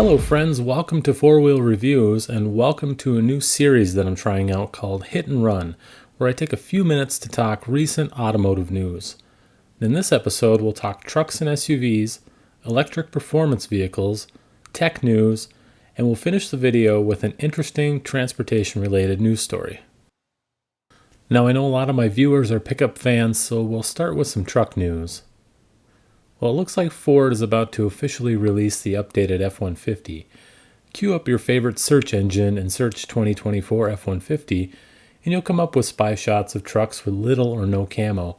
Hello friends, welcome to 4-Wheel Reviews and welcome to a new series that I'm trying out called Hit and Run, where I take a few minutes to talk recent automotive news. In this episode, we'll talk trucks and SUVs, electric performance vehicles, tech news, and we'll finish the video with an interesting transportation-related news story. Now I know a lot of my viewers are pickup fans, so we'll start with some truck news. Well, it looks like Ford is about to officially release the updated F-150. Queue up your favorite search engine and search 2024 F-150, and you'll come up with spy shots of trucks with little or no camo.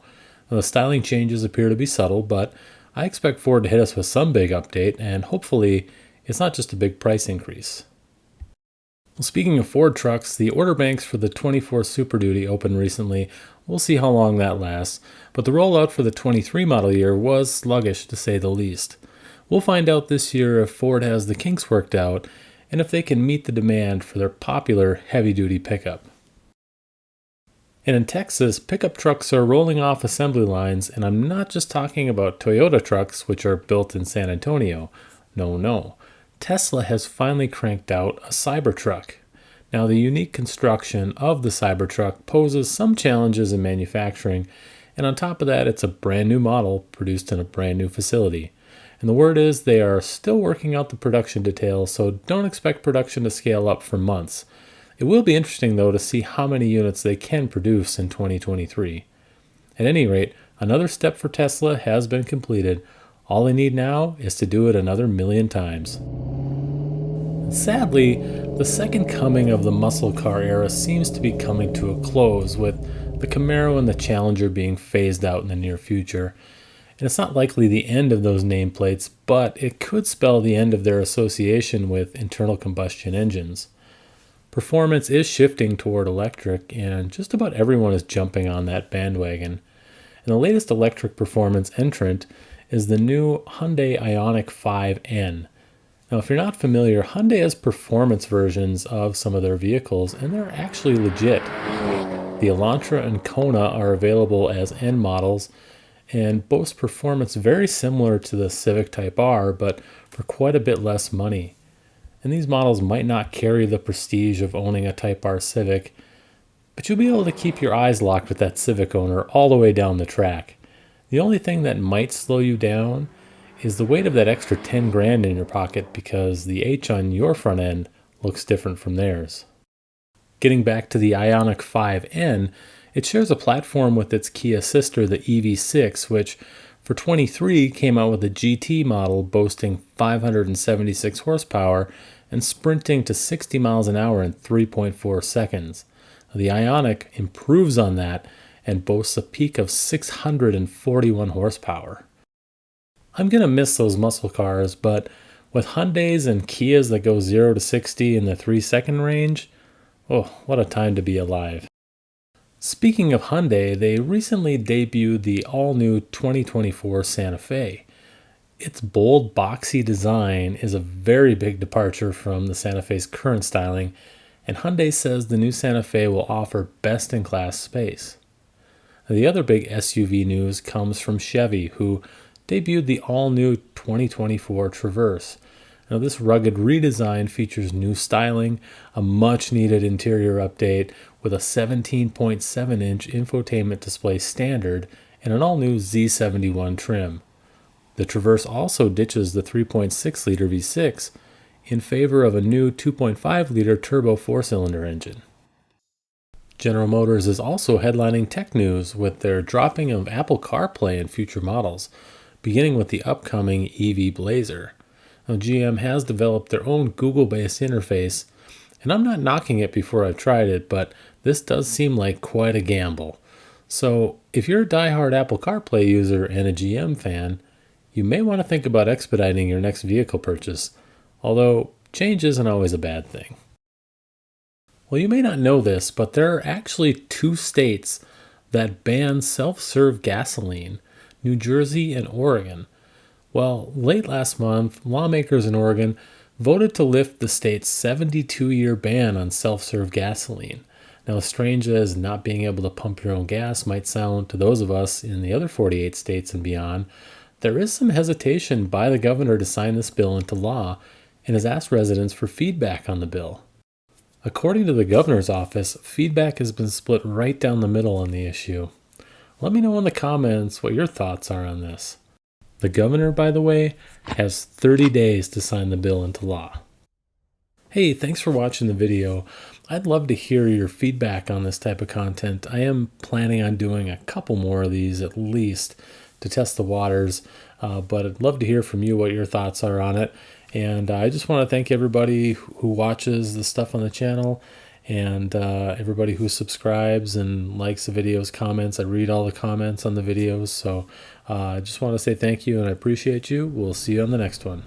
Now, the styling changes appear to be subtle, but I expect Ford to hit us with some big update, and hopefully it's not just a big price increase. Well, speaking of Ford trucks, the order banks for the 24 Super Duty opened recently. We'll see how long that lasts, but the rollout for the 23 model year was sluggish to say the least. We'll find out this year if Ford has the kinks worked out and if they can meet the demand for their popular heavy-duty pickup. And in Texas, pickup trucks are rolling off assembly lines, and I'm not just talking about Toyota trucks, which are built in San Antonio. No. Tesla has finally cranked out a Cybertruck. Now, the unique construction of the Cybertruck poses some challenges in manufacturing, and on top of that, it's a brand new model produced in a brand new facility. And the word is they are still working out the production details, so don't expect production to scale up for months. It will be interesting, though, to see how many units they can produce in 2023. At any rate, another step for Tesla has been completed. All they need now is to do it another million times. Sadly, the second coming of the muscle car era seems to be coming to a close, with the Camaro and the Challenger being phased out in the near future. And it's not likely the end of those nameplates, but it could spell the end of their association with internal combustion engines. Performance is shifting toward electric, and just about everyone is jumping on that bandwagon. And the latest electric performance entrant is the new Hyundai Ioniq 5N. Now, if you're not familiar, Hyundai has performance versions of some of their vehicles, and they're actually legit. The Elantra and Kona are available as N models and boast performance very similar to the Civic Type R, but for quite a bit less money. And these models might not carry the prestige of owning a Type R Civic, but you'll be able to keep your eyes locked with that Civic owner all the way down the track. The only thing that might slow you down is the weight of that extra 10 grand in your pocket, because the H on your front end looks different from theirs. Getting back to the Ioniq 5N, it shares a platform with its Kia sister, the EV6, which for 23 came out with a GT model boasting 576 horsepower and sprinting to 60 miles an hour in 3.4 seconds. The Ioniq improves on that and boasts a peak of 641 horsepower. I'm going to miss those muscle cars, but with Hyundais and Kias that go 0 to 60 in the 3-second range, oh, what a time to be alive. Speaking of Hyundai, they recently debuted the all-new 2024 Santa Fe. Its bold, boxy design is a very big departure from the Santa Fe's current styling, and Hyundai says the new Santa Fe will offer best-in-class space. The other big SUV news comes from Chevy, who debuted the all-new 2024 Traverse. Now, this rugged redesign features new styling, a much-needed interior update with a 17.7-inch infotainment display standard, and an all-new Z71 trim. The Traverse also ditches the 3.6-liter V6 in favor of a new 2.5-liter turbo 4-cylinder engine. General Motors is also headlining tech news with their dropping of Apple CarPlay in future models, beginning with the upcoming EV Blazer. Now, GM has developed their own Google-based interface, and I'm not knocking it before I've tried it, but this does seem like quite a gamble. So if you're a diehard Apple CarPlay user and a GM fan, you may want to think about expediting your next vehicle purchase, although change isn't always a bad thing. Well, you may not know this, but there are actually 2 states that ban self-serve gasoline, New Jersey and Oregon. Well, late last month, lawmakers in Oregon voted to lift the state's 72-year ban on self-serve gasoline. Now, as strange as not being able to pump your own gas might sound to those of us in the other 48 states and beyond, there is some hesitation by the governor to sign this bill into law, and has asked residents for feedback on the bill. According to the governor's office, feedback has been split right down the middle on the issue. Let me know in the comments what your thoughts are on this. The governor, by the way, has 30 days to sign the bill into law. Hey, thanks for watching the video. I'd love to hear your feedback on this type of content. I am planning on doing a couple more of these at least to test the waters, but I'd love to hear from you what your thoughts are on it. And I just want to thank everybody who watches the stuff on the channel and everybody who subscribes and likes the videos, comments. I read all the comments on the videos, so I just want to say thank you and I appreciate you. We'll see you on the next one.